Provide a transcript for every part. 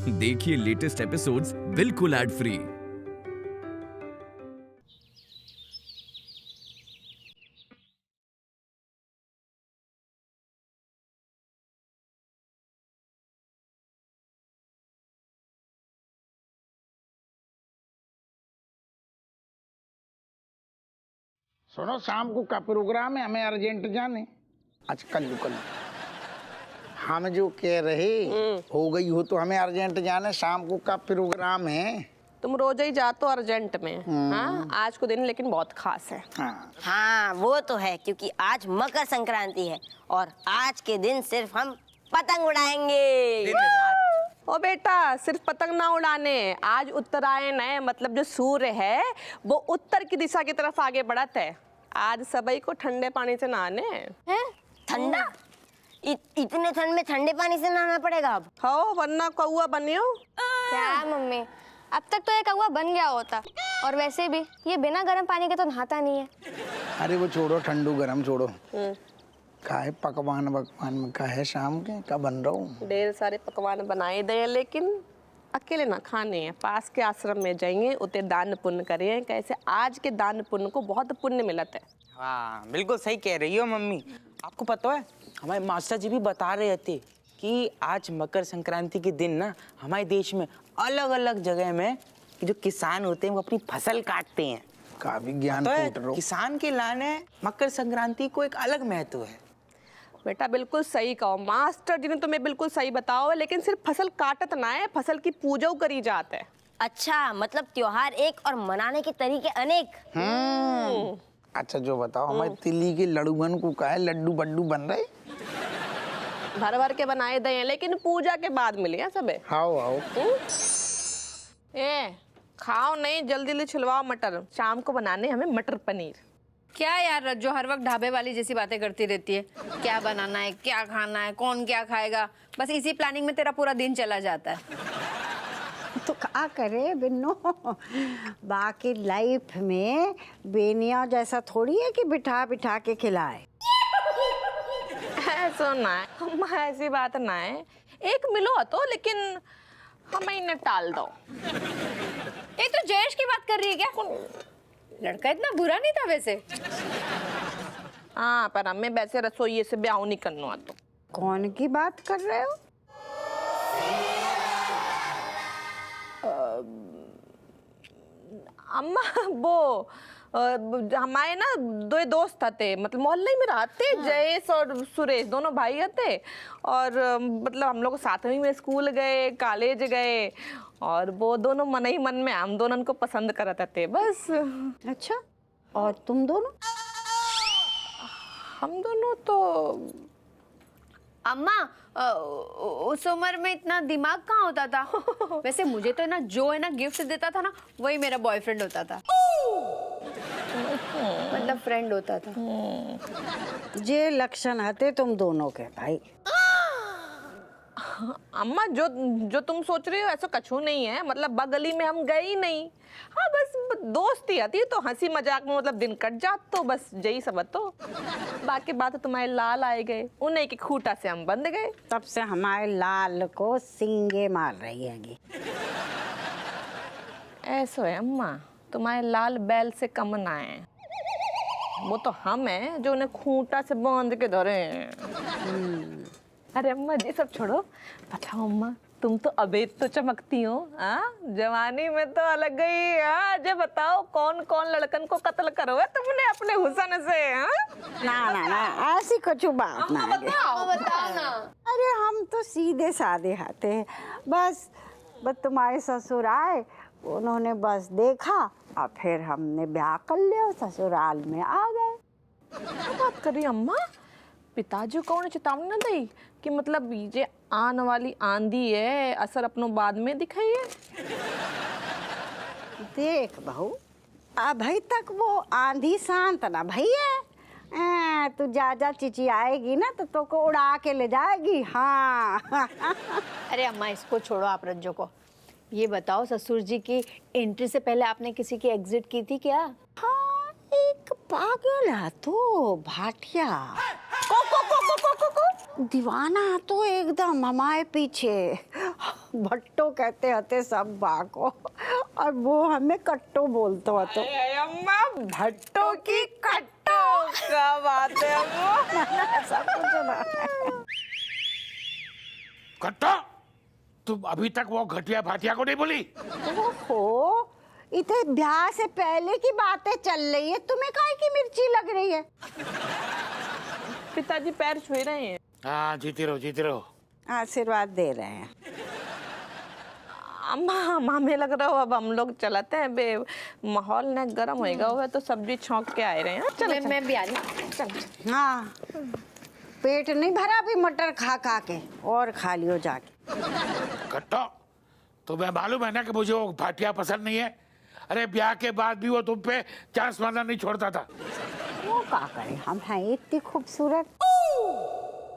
देखिए latest episodes बिल्कुल ad free. सुनो, शाम को का प्रोग्राम है, हमें अर्जेंट जाने। आज कल हम जो कह रहे हो गई हो तो हमें अर्जेंट जाने। शाम को का प्रोग्राम है। तुम रोज ही जाते हो अर्जेंट में। हाँ, आज को दिन लेकिन बहुत खास है। हाँ वो तो है, क्योंकि आज मकर संक्रांति है और आज के दिन सिर्फ हम पतंग उड़ाएंगे। ओ बेटा, सिर्फ पतंग ना उड़ाने, आज उत्तरायण है, मतलब जो सूर्य है वो उत्तर की दिशा की तरफ आगे बढ़त है। आज सभी को ठंडे पानी से नहाने हैं? ठंडा? इतने ठंड में ठंडे पानी से नहाना पड़ेगा अब? हो, वरना कौआ बनियो। क्या मम्मी, अब तक तो ये कौआ बन गया होता। और वैसे भी ये बिना गर्म पानी के तो नहाता नहीं है। अरे वो छोड़ो, ठंडू गरम छोड़ो। का है पकवान में का है शाम के का बन रहा हूँ? ढेर सारे पकवान बनाए दे, लेकिन अकेले ना खाने हैं। पास के आश्रम में जाएंगे, उते दान पुण्य करें। कैसे आज के दान पुण्य को बहुत पुण्य मिलता है। हाँ बिल्कुल सही कह रही हो मम्मी। आपको पता है, हमारे मास्टर जी भी बता रहे थे कि आज मकर संक्रांति के दिन ना हमारे देश में अलग अलग जगह में जो किसान होते हैं वो अपनी फसल काटते हैं। काफी ज्ञान तो फूट रहा। किसान के लाने मकर संक्रांति को एक अलग महत्व है। बेटा बिल्कुल सही कहो, मास्टर जी ने तुम्हें बिल्कुल सही बताओ, लेकिन सिर्फ फसल काटत ना है, फसल की पूजा करी जात है। अच्छा, मतलब त्योहार एक और मनाने के तरीके अनेक। अच्छा जो बताओ, हमारे तिली के लड्डूअन को का है लड्डू बड्डू बन रहे? भर भर के बनाए दे हैं, लेकिन पूजा के बाद मिले सबे। आओ आओ। ए खाओ नहीं, जल्दी जल्दी छिलवाओ मटर। शाम को बनाने हमें मटर पनीर। क्या यार रज्जो हर वक्त ढाबे वाली जैसी बातें करती रहती है। क्या बनाना है, क्या खाना है, कौन क्या खाएगा, बस इसी प्लानिंग में तेरा पूरा दिन चला जाता है। तो क्या करे बिन्नो, बाकी लाइफ में बेनिया जैसा थोड़ी है कि बिठा बिठा के खिलाए। ऐसा ना है, हम ऐसी बात ना है। एक मिलो तो, लेकिन हमें इन्हें टाल दो। ये तो जयेश की बात कर रही है क्या? लड़का इतना बुरा नहीं था वैसे। हाँ, पर हमें वैसे रसोई से ब्याह नहीं करना तो। कौन की बात कर रहे हो? अम्मा वो हमारे ना दो दोस्त थे, मतलब मोहल्ले में रहते। जयेश और सुरेश दोनों भाई थे, और मतलब हम लोग साथ में स्कूल गए, कॉलेज गए, और वो दोनों मन ही मन में हम दोनों को पसंद करते थे बस। अच्छा, और तुम दोनों? हम दोनों तो अम्मा, उस उम्र में इतना दिमाग कहाँ होता था। वैसे मुझे तो ना जो है ना गिफ्ट देता था ना, वही मेरा बॉयफ्रेंड होता था। मतलब फ्रेंड होता था। जे लक्षण हते तुम दोनों के भाई। अम्मा जो तुम सोच रही हो ऐसा कछु नहीं है। मतलब बगली में हम गए ही नहीं। हाँ, बस दोस्ती आती तो हंसी मजाक में मतलब दिन कट जात, तो बस यही सब तो। बाकी बात तुम्हारे लाल आए गए, उन्हीं की खूटा से हम बंध गए। तब से हमारे लाल को सिंगे मार रही हैगी। ऐसा है अम्मा, तुम्हारे लाल बैल से कम ना है। वो तो हम हैं जो उन्हें खूंटा से बांध के धरे हैं। अरे अम्मा जी सब छोड़ो, बताओ अम्मा, तुम तो अभी तो चमकती हो। जवानी में तो अलग ही। जब बताओ कौन कौन लड़कन को कत्ल करो है तुमने अपने हुस्न से? ना ना ना, ऐसी कुछ बात ना है। बताओ ना। अरे हम तो सीधे साधे आते हैं। बस तुम्हारे ससुर आए, उन्होंने बस देखा और फिर हमने ब्याह कर लिया, ससुराल में आ गए। क्या बात कर रही अम्मा? पिताजी को उन्हें चेतावनी न दी कि मतलब ये आने वाली आंधी है, असर अपनों बाद में दिखाइए? देख बहू, अभी तक वो आंधी शांत ना भैया। तू जा चिची आएगी ना तो को उड़ा के ले जाएगी। हाँ। अरे अम्मा इसको छोड़ो, आप रज्जो को ये बताओ, ससुर जी की एंट्री से पहले आपने किसी की एग्जिट की थी क्या? हाँ, एक पागल है तो भाटिया। को दीवाना तो एकदम हमारे पीछे। भट्टो कहते हते सब बा को, और वो हमें कट्टो बोलते हतो। अम्मा भट्टो की कट्टो, क्या बात है अम्मा। सब कुछ ना। कट्टा, तुम अभी तक वो घटिया भाटिया को नहीं बोली? ओहो, इतने ब्याह से पहले की बातें चल रही है, तुम्हें काहे की मिर्ची लग रही है? पिताजी पैर छुए रहे हैं। हाँ, जीती रहो जीती रहो। आशीर्वाद दे रहे हैं। अम्मा हमें लग रहा हो अब हम लोग चलाते हैं बे, माहौल न गर्म होएगा हुआ तो सब्जी छौंक के आए रहे हैं। चलो मैं भी आ रही हूँ। चलो। हाँ, पेट नहीं भरा अभी मटर खा खा के, और खा लियो जाके। कट्टा, तुम्हें मालूम है ना कि मुझे वो भाटिया पसंद नहीं है। अरे ब्याह के बाद भी वो तुम पे चांस मारना नहीं छोड़ता था। वो क्या करे, हम हैं इतनी खूबसूरत।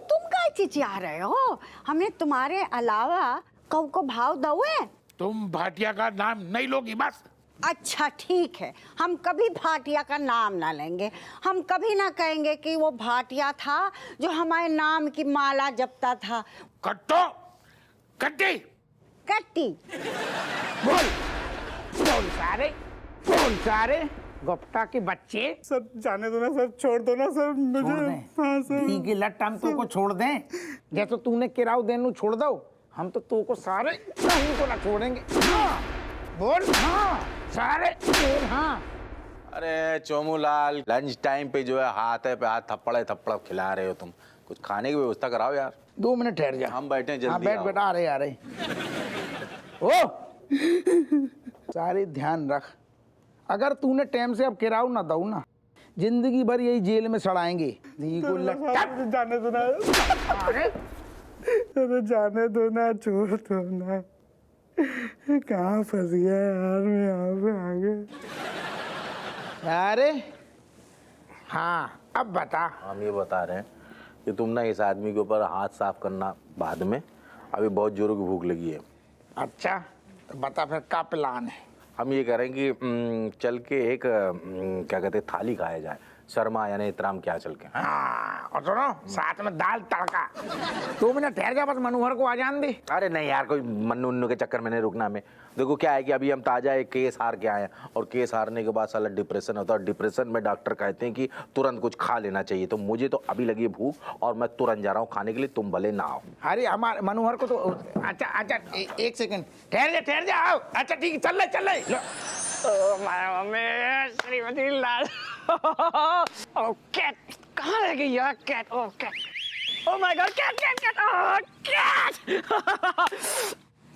तुम क्या चिचिया रहे हो? हमें तुम्हारे अलावा कौ को भाव दो है? तुम भाटिया का नाम नहीं लोगी बस। अच्छा ठीक है, हम कभी भाटिया का नाम ना लेंगे। हम कभी ना कहेंगे कि वो भाटिया था जो हमारे नाम की माला जपता था। कट्टो, कट्टी, कट्टी। बोल बोल सारे, बोल सारे गुप्ता के बच्चे। सर जाने दो ना सर, छोड़ दो ना सर मुझे। छोड़ दें? हाँ सर। ठीक है लट, हम तो को छोड़ दें। जैसे तूने किराऊ देनु छोड़ दो, हम तो तू को सारे नहीं को ना छोड़ेंगे। हाँ, बोल हाँ सारे बोल हाँ। अरे चोमूलाल, लंच टाइम पे जो है हाथ पे हाथ थप्पड़ खिला रहे हो तुम। कुछ खाने की व्यवस्था कराओ यार। 2 मिनट ठहर जा। हम बैठे हैं, जल्दी हाँ, बैठ आओ। बैठ, आ रहे ओ सारे ध्यान रख, अगर तूने टाइम से अब किराऊ ना दऊ ना, जिंदगी भर यही जेल में सड़ाएंगे। जाने दो ना। अरे जाने दो ना, छोड़ दो ना। कहाँ फंस गया यार मैं यहाँ पे आ गया। अरे हाँ, अब बता। हम ये बता रहे हैं कि तुम ना इस आदमी के ऊपर हाथ साफ करना बाद में, अभी बहुत जोरों की भूख लगी है। अच्छा तो बता फिर क्या प्लान है? हम ये करें कि चल के एक क्या कहते हैं थाली खाया जाए, शर्मा यानी इतराम क्या चल के। हाँ, और सुनो साथ में दाल तड़का। 2 मिनट ठहर जा, बस मनोहर को आ जान दे। अरे नहीं यार, कोई मन्नू उन्नू के चक्कर में नहीं रुकना हमें। देखो क्या है कि अभी हम ताजा एक केस हार के आए हैं, और केस हारने के बाद साला डिप्रेशन होता है, और डिप्रेशन में डॉक्टर कहते हैं कि तुरंत कुछ खा लेना चाहिए। तो मुझे तो अभी लगी भूख और मैं तुरंत जा रहा हूँ खाने के लिए, तुम भले ना आओ। अरे हमारे मनोहर को तो अच्छा अच्छा 1 सेकंड ठहर जा आओ। अच्छा ठीक है, चल ले श्रीमती लाल। ओ कैट, कहाँ रह गई यार cat? Oh cat, oh my god, cat, oh cat.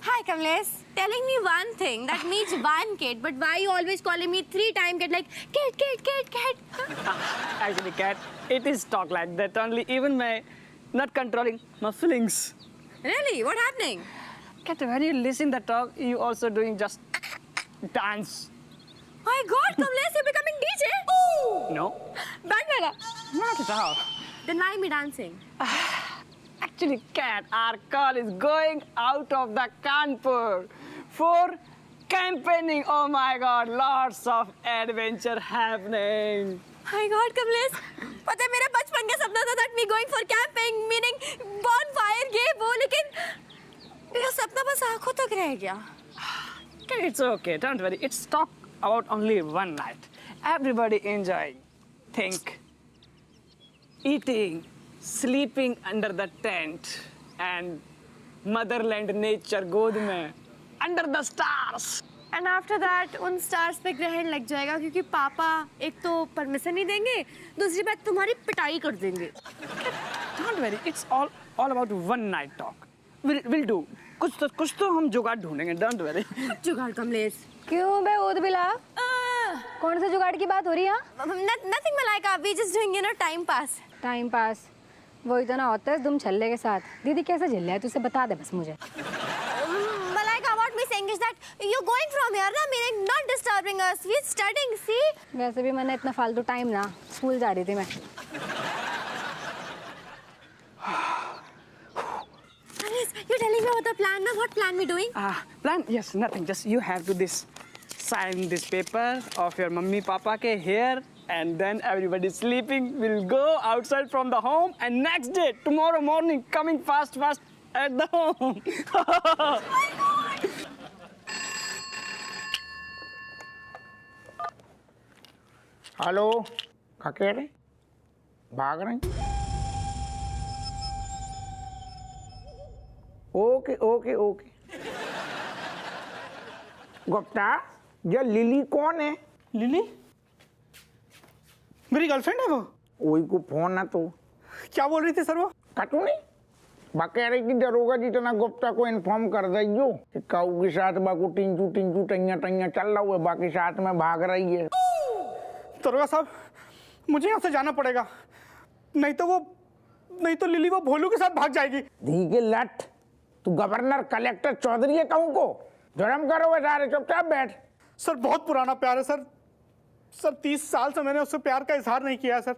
Hi Kamlesh, telling me one thing that means one cat, but why you always calling me 3 times cat, like cat? Actually, cat, it is talk like that only. Even my not controlling my feelings. Really? What happening? Cat, when you listen the talk, you also doing just dance. My God, Kamlesh, you're becoming DJ? No, Band wala? not at all. Then why me dancing? Actually, cat, our call is going out of the Kanpur for campaigning. Oh my God, lots of adventure happening. My God, Kamlesh, पता है मेरा बचपन का सपना था that me going for camping, meaning bonfire, ये वो, लेकिन मेरा सपना बस आँखों तक रह गया। Okay, it's okay, don't worry. It's talk about only one night. Everybody enjoying, think, eating, sleeping under the tent, and motherland nature गोद में, under the stars. And after that उन stars पे ग्रहण लग जाएगा, क्योंकि पापा एक तो परमिशन नहीं देंगे, दूसरी बात तुम्हारी पिटाई कर देंगे। Don't worry, it's all about one night talk. We'll do. कुछ तो हम जुगाड़ ढूंढेंगे, don't worry. जुगाड़ कमलेश? क्यों बे ऊद बिला? कौन से जुगाड़ की बात हो रही है? Nothing Malaika, we just doing time pass. Time pass वही तो ना होता है तुम छल्ले के साथ। दीदी कैसे झेल रहा है तुझसे बता दे बस मुझे। Malaika, what me saying is that you're going from here, ना, meaning not disturbing us. We're studying, see? वैसे भी मैंने इतना फालतू टाइम ना, स्कूल जा रही थी मैं। You're telling me about the plan, na? What plan we doing? Plan? Yes, nothing. Just you have to sign this paper of your mummy papa ke here, and then everybody sleeping will go outside from the home, and next day, tomorrow morning, coming fast, at the home. Hello, क्या कह रहे? भाग रहे? Okay okay okay. Gupta, ये lily कौन है? Lily मेरी girlfriend है वो। वही को फोन है तो क्या बोल रही थी सर वो? कटू नहीं, बा कह रही कि दरोगा जितना गुप्ता को इन्फॉर्म कर दियो कि काऊ के साथ बाकू टिंचू टिंचू टैया टैया चल रहा हुआ, बाकी साथ में भाग रही है। दरोगा साहब, मुझे यहाँ से जाना पड़ेगा, नहीं तो लिली वो भोलू के साथ भाग जाएगी। धी के लट, तू गवर्नर कलेक्टर चौधरी है कहूँ को? जरम करो सारे, चुपचाप बैठ। सर बहुत पुराना प्यार है सर। 30 साल से मैंने उससे प्यार का इजहार नहीं किया सर।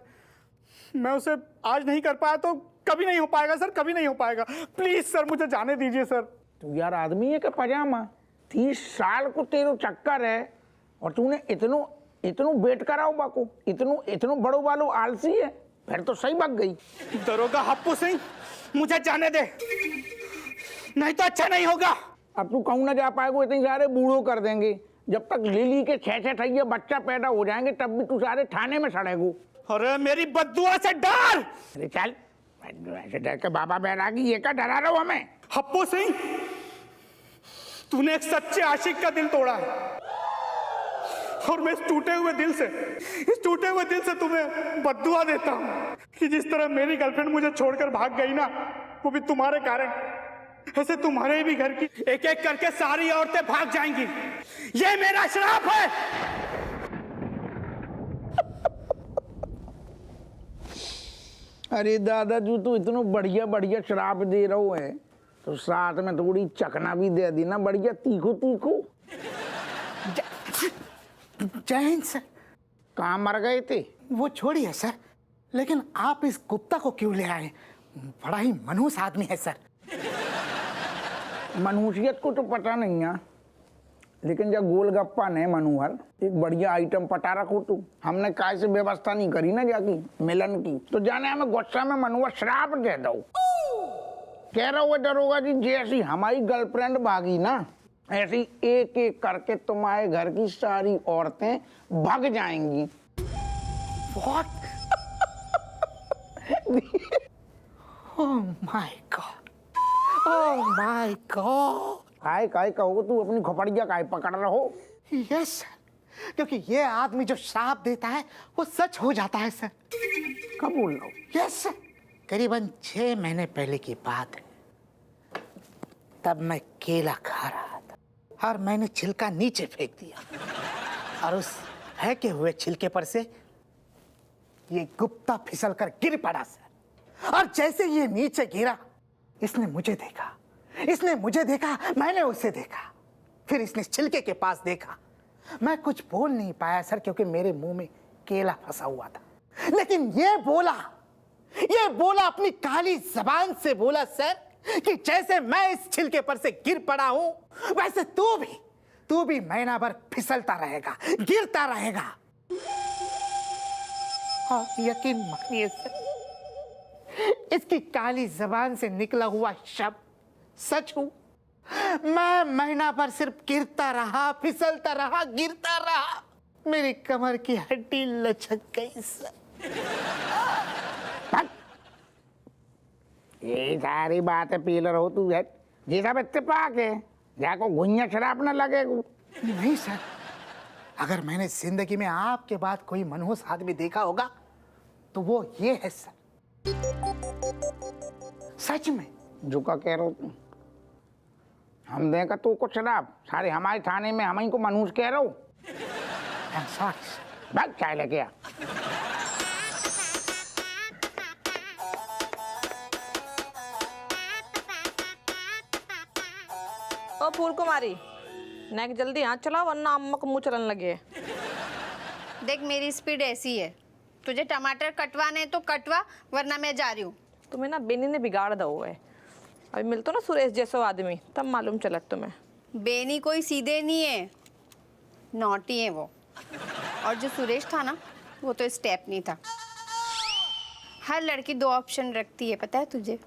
मैं उसे आज नहीं कर पाया तो कभी नहीं हो पाएगा सर, कभी नहीं हो पाएगा। प्लीज सर मुझे जाने दीजिए सर। तू यार आदमी है क्या पजामा? 30 साल को तेरो चक्कर है और तूने इतनो वेट कराओ बाको, इतनो बड़ो वालो आलसी है, फिर तो सही भाग गई। दरोगा हप्पू सिंह, मुझे जाने दे, नहीं तो अच्छा नहीं होगा। अब तू कहूँ ना जा पाएगा, इतने सारे बूढ़ो कर देंगे। जब तक लिली के 6-6 ठैया बच्चा पैदा हो जाएंगे तब भी तू सारे थाने में सड़ेगो। अरे मेरी बद्दुआ से डर। अरे चल, ऐसे डर के बाबा बैरागी ये क्या डरा रहा हो हमें? हप्पू सिंह, तूने एक सच्चे आशिक का दिल तोड़ा है और मैं इस टूटे हुए दिल से तुम्हें बद्दुआ देता हूँ कि जिस तरह मेरी गर्लफ्रेंड मुझे छोड़कर भाग गई ना, वो भी तुम्हारे कारण, ऐसे तुम्हारे भी घर की एक एक करके सारी औरतें भाग जाएंगी। ये मेरा श्राप है। अरे दादाजी, तो इतना बढ़िया बढ़िया शराब दे रहा है तो साथ में थोड़ी चखना भी दे दी ना, बढ़िया तीखो तीखो। जय हिंद सर। कहाँ मर गए थे? वो छोड़िए सर, लेकिन आप इस गुप्ता को क्यों ले आए? बड़ा ही मनहूस आदमी है सर। मनहूसियत को तो पता नहीं है, लेकिन जब गोलगप्पा ने मनोहर एक बढ़िया आइटम पटा रखो तू, हमने काय से व्यवस्था नहीं करी ना जाकी मिलन की, तो जाने हमें गुस्सा में मनोहर श्राप दे दो। कह रहा हुआ दरोगा जी, जैसी हमारी गर्लफ्रेंड भागी ना, ऐसी एक एक करके तुम्हारे घर की सारी औरतें भाग जाएंगी। What? Oh my God! Oh my God! काय कहो तू अपनी खोपड़िया काय पकड़ रहा हो? Yes सर, क्योंकि ये आदमी जो श्राप देता है वो सच हो जाता है सर। कब बोल रहा हो? Yes सर, करीबन 6 महीने पहले की बात है। तब मैं केला खा रहा था और मैंने छिलका नीचे फेंक दिया और उस फेंके हुए छिलके पर से ये गुप्ता फिसल कर गिर पड़ा सर। और जैसे ये नीचे गिरा, इसने मुझे देखा, मैंने उसे देखा, फिर इसने छिलके के पास देखा। मैं कुछ बोल नहीं पाया सर, क्योंकि मेरे मुंह में केला फंसा हुआ था। लेकिन ये बोला अपनी काली जबान से बोला सर कि जैसे मैं इस छिलके पर से गिर पड़ा हूं, वैसे तू भी महीना भर फिसलता रहेगा, गिरता रहेगा। और यकीन मानिए सर, इसकी काली जबान से निकला हुआ शब्द सच हूं। मैं महीना भर सिर्फ गिरता रहा, फिसलता रहा, गिरता रहा। मेरी कमर की हड्डी लचक गई सर। ये सारी बात है पीलर हो तू है, ये सब इत्तेफाक है, जाको गुइया शराब न लगे। नहीं सर, अगर मैंने जिंदगी में आपके बाद कोई मनहूस आदमी देखा होगा तो वो ये है सर। सच में। जो का कह रहे हो तुम? हम देगा तो कुछ शराब सारे हमारे थाने में हम ही को मनहूस कह रहे हो? बस चाय लेके आ। ओ फूल कुमारी, नेक जल्दी हाथ चला वरना अम्मा को मुंह चलने लगे। देख मेरी स्पीड ऐसी है, तुझे टमाटर कटवाने तो कटवा, वरना मैं जा रही हूँ। तुम्हें ना बेनी ने बिगाड़ दो है। अभी मिलतो ना सुरेश जैसो आदमी, तब मालूम चलत तुम्हें। बेनी कोई सीधे नहीं है, नॉटी है वो। और जो सुरेश था ना, वो तो स्टेप नहीं था। हर लड़की 2 ऑप्शन रखती है, पता है तुझे?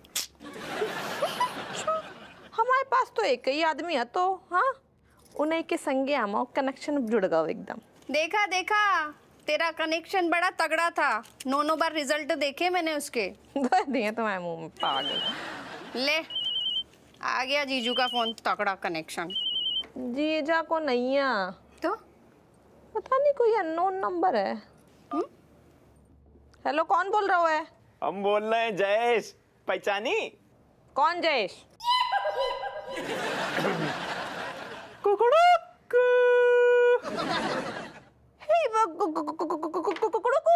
पास तो एक ही आदमी है तो हाँ उन्हीं के संगे आमा कनेक्शन जुड़ गया एकदम। देखा देखा तेरा कनेक्शन बड़ा तगड़ा था, 9 बार रिजल्ट देखे मैंने उसके। दिए तो मैं मुंह में पागल। ले आ गया जीजू का फोन, तगड़ा कनेक्शन। जीजा को नहीं है तो पता नहीं कोई अननोन नंबर है। हेलो कौन बोल रहा है? हम बोल रहे हैं जयेश, पहचानी? कौन जयेश?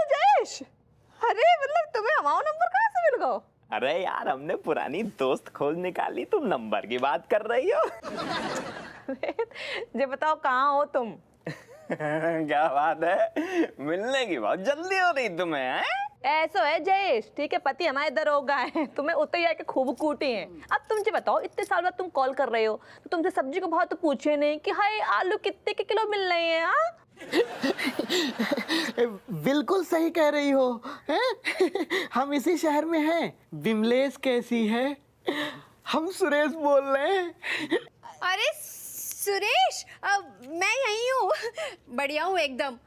जयेश, अरे मतलब तुम्हें हमारा नंबर कहाँ से मिल गया? अरे यार हमने पुरानी दोस्त खोज निकाली, तुम नंबर की बात कर रही हो। ये बताओ कहाँ हो तुम? क्या बात है, मिलने की बहुत जल्दी हो रही तुम्हें हैं? ऐसा है जयेश, ठीक है पति हमारे इधर होगा है, तुम्हें उतर आके खूब कूटी हैं। अब तुम मुझे बताओ इतने साल बाद तुम कॉल कर रहे हो तो तुमसे सब्जी को भाव तो पूछे नहीं कि हाय आलू कितने के किलो मिल रहे हैं? हाँ बिल्कुल सही कह रही हो हैं? हम इसी शहर में हैं। विमलेश कैसी है? हम सुरेश बोल रहे हैं। अरे सुरेश, मैं यही हूँ, बढ़िया हूँ एकदम।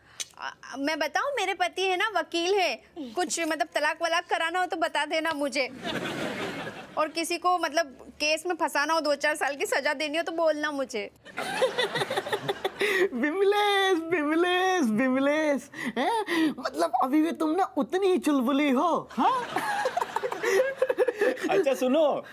मैं बताऊँ, मेरे पति है ना वकील है, कुछ मतलब तलाक वलाक कराना हो तो बता देना मुझे, और किसी को मतलब केस में फंसाना हो 2-4 साल की सजा देनी हो तो बोलना मुझे। विमलेश विमलेश विमलेश हैं? मतलब अभी भी तुम ना उतनी ही चुलबुली हो। हाँ अच्छा सुनो,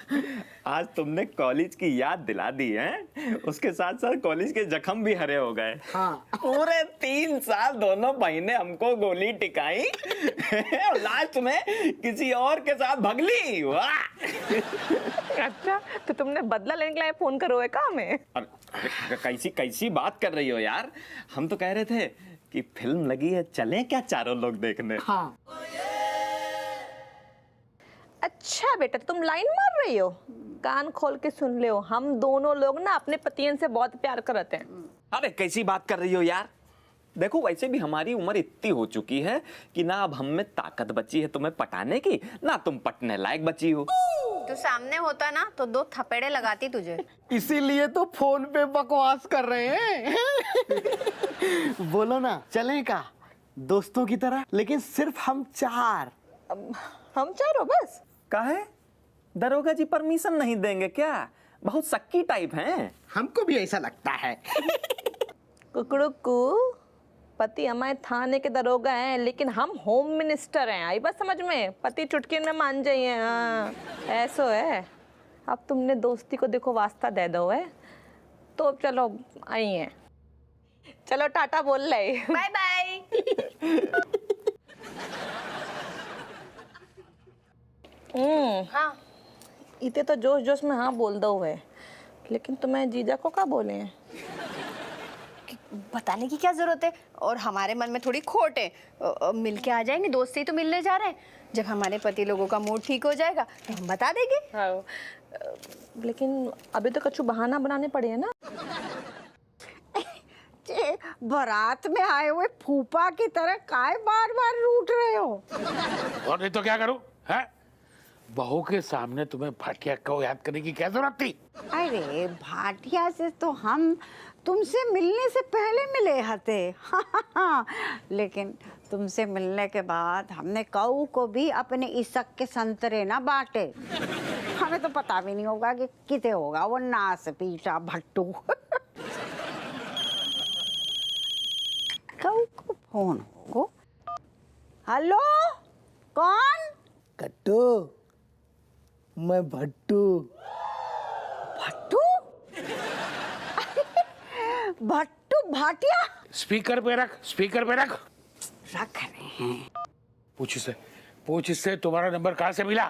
आज तुमने कॉलेज की याद दिला दी है, उसके साथ साथ कॉलेज के जख्म भी हरे हो गए। हाँ। पूरे 3 साल दोनों बहनें हमको गोली टिकाई और लास्ट में किसी और के साथ भगली। वाह। अच्छा तो तुमने बदला लेने के लिए फोन करो है का हमें? कैसी कैसी बात कर रही हो यार, हम तो कह रहे थे कि फिल्म लगी है, चलें क्या चारों लोग देखने? हाँ। अच्छा बेटा तुम लाइन मार रही हो, कान खोल के सुन ले हो, हम दोनों लोग ना अपने पतियन से बहुत प्यार करते हैं। अरे कैसी बात कर रही हो यार, देखो वैसे भी हमारी उम्र इतनी हो चुकी है कि ना अब हम में ताकत बची है तुम्हें पटाने की, ना तुम पटने लायक बची हो। तू सामने होता ना तो 2 थपेड़े लगाती तुझे। इसीलिए तो फोन पे बकवास कर रहे हैं। बोलो ना चलें का दोस्तों की तरह, लेकिन सिर्फ हम 4। हम 4 हो बस? काहे? दरोगा जी परमिशन नहीं देंगे क्या? बहुत सक्की टाइप हैं। हमको भी ऐसा लगता है। कुकड़ुकू, पति हमारे थाने के दरोगा हैं लेकिन हम होम मिनिस्टर हैं, आई बात समझ में? पति चुटकी में मान जाइए। हाँ ऐसा है। अब तुमने दोस्ती को देखो वास्ता दे दो है तो चलो आई हैं, चलो टाटा बोल रहे। Bye bye. हाँ इतने तो जोश जोश में हाँ बोल दो है, लेकिन तुम्हें जीजा को क्या बोले हैं? बताने की क्या जरूरत है, और हमारे मन में थोड़ी खोट है। मिल के आ जाएंगे, दोस्त से ही तो मिलने जा रहे हैं। जब हमारे पति लोगों का मूड ठीक हो जाएगा तो हम बता देंगे। हाँ लेकिन अभी तो कछु बहाना बनाने पड़े हैं ना। बारात में आए हुए फूफा की तरह काय बार-बार रूठ रहे हो? और नहीं तो क्या करूं? हैं? बहू के सामने तुम्हें भाटिया को याद करने की क्या जरूरत थी? अरे भाटिया से तो हम तुमसे मिलने से पहले मिले हते। लेकिन तुमसे मिलने के बाद हमने कऊ को भी अपने इसक के संतरे ना बांटे। हमें तो पता भी नहीं होगा कि किते होगा वो नास पीटा भट्टू। कऊ को फोन हो। हेलो कौन? कट्टू, मैं भट्टू। भट्टू? भट्टू भाटिया? स्पीकर पे रख, स्पीकर पे रख। रख रहे हैं। पूछ इससे तुम्हारा नंबर कहाँ से मिला?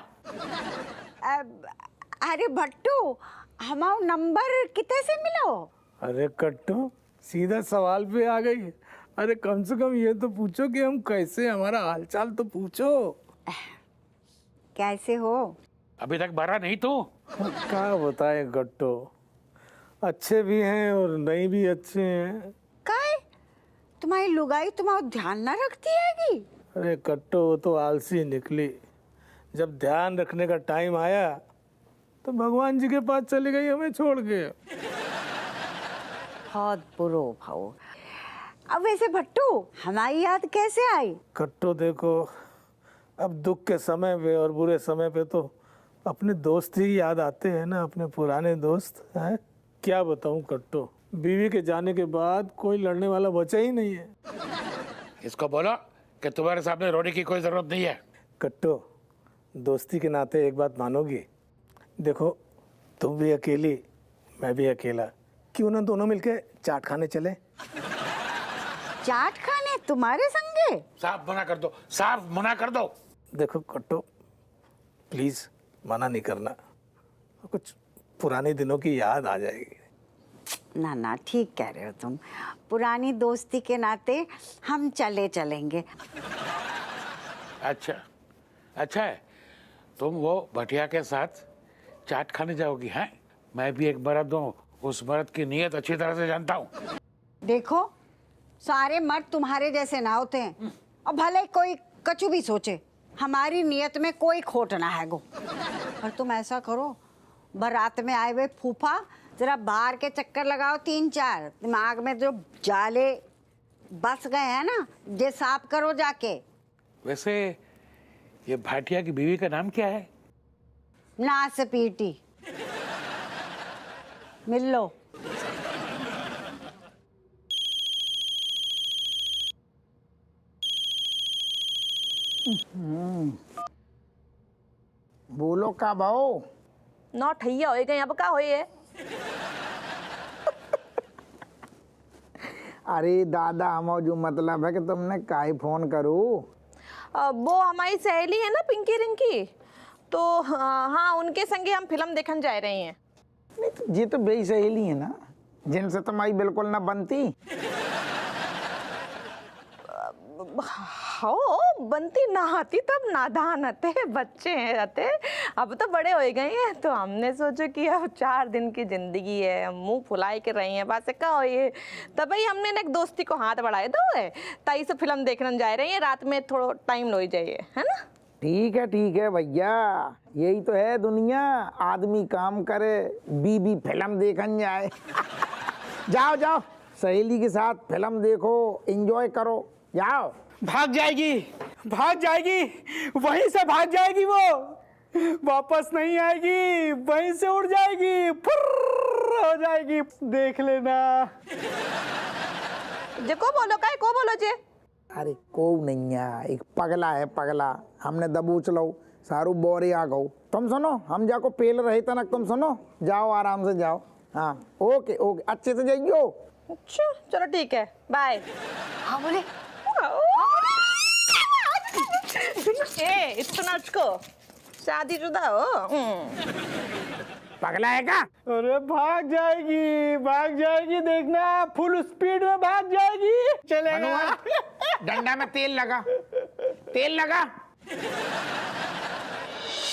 अरे भट्टू, हमारा नंबर कितने से मिलो? अरे कट्टू सीधा सवाल पे आ गई। अरे कम से कम ये तो पूछो कि हम कैसे, हमारा हालचाल तो पूछो। कैसे हो? अभी तक भरा नहीं तू? क्या बताए कट्टू, अच्छे भी हैं और नहीं भी अच्छे हैं। काय? तुम्हारी लुगाई तुम्हारा ध्यान ना रखती हैगी? अरे कट्टू वो तो आलसी निकली, जब ध्यान रखने का टाइम आया तो भगवान जी के पास चली गई हमें छोड़ के। बहुत बुरो भाऊ। अब वैसे भट्टू हमारी याद कैसे आई? कट्टो देखो, अब दुख के समय पे और बुरे समय पे तो अपने दोस्त ही याद आते हैं ना, अपने पुराने दोस्त हैं। क्या बताऊं कट्टो, बीवी के जाने के बाद कोई लड़ने वाला बचा ही नहीं है। इसको बोलो कि तुम्हारे सामने रोने की कोई जरूरत नहीं है। कट्टो, दोस्ती के नाते एक बात मानोगी? देखो, तुम भी अकेली, मैं भी अकेला, क्यों ना दोनों मिलके चाट खाने चले? चाट खाने तुम्हारे संगे? साफ मना कर दो, साफ मना कर दो। देखो कट्टो, प्लीज मना नहीं करना, कुछ पुराने दिनों की याद आ जाएगी। ना ना, ठीक कह रहे हो तुम। पुरानी दोस्ती के नाते हम चलेंगे। अच्छा अच्छा है, तुम वो भटिया के साथ चाट खाने जाओगी? हैं, मैं भी एक मर्द हूँ, उस मर्द की नीयत अच्छी तरह से जानता हूँ। देखो, सारे मर्द तुम्हारे जैसे ना होते हैं, और भले कोई कछु भी सोचे, हमारी नीयत में कोई खोट ना है गो। और तुम ऐसा करो, बारात में आए हुए फूफा जरा बाहर के चक्कर लगाओ 3-4, दिमाग में जो जाले बस गए हैं ना, ये साफ करो जाके। वैसे ये भाटिया की बीवी का नाम क्या है? नासपीटी। मिल लो। बोलो का भाऊ? नौ ठैया हो गए, अब का होई है? अरे दादा, हम जो मतलब है कि तुमने काहे फोन करूँ? वो हमारी सहेली है ना पिंकी रिंकी, तो हाँ उनके संगे हम फिल्म देखने जा रहे हैं। नहीं तो ये तो बेई सहेली है ना, जिनसे तुम्हारी बिल्कुल ना बनती। हो बनती ना आती तब नादान आते, बच्चे हैं रहते, अब तो बड़े हो गए हैं, तो हमने सोचा कि अब 4 दिन की जिंदगी है, मुंह फुलाए के रही है, बस का हो ये, तब ही हमने एक दोस्ती को हाथ बढ़ाए दो है, ताई से फिल्म देखने जा रहे हैं, रात में थोड़ा टाइम लो जाइए, है ना? ठीक है भैया, यही तो है दुनिया, आदमी काम करे, बीबी फिल्म देखने जाए। जाओ जाओ, सहेली के साथ फिल्म देखो, एंजॉय करो, जाओ। भाग जाएगी, वहीं से भाग जाएगी, वो वापस नहीं आएगी, वहीं से उड़ जाएगी, फुर्र हो जाएगी, देख लेना। जे को बोलो जे? अरे को नहीं है, एक पगला है पगला, हमने दबोच लो, सारू बोरे आ गो। तुम सुनो, हम जाको पेल रहे थे ना, तुम सुनो, जाओ आराम से जाओ। हाँ ओके, अच्छे से जाइयो। अच्छा चलो ठीक है, बाय। हाँ बोले, इतना शादीशुदा हो? पगला है क्या? अरे भाग जाएगी, देखना, फुल स्पीड में भाग जाएगी, चलेगा। डंडा में तेल लगा।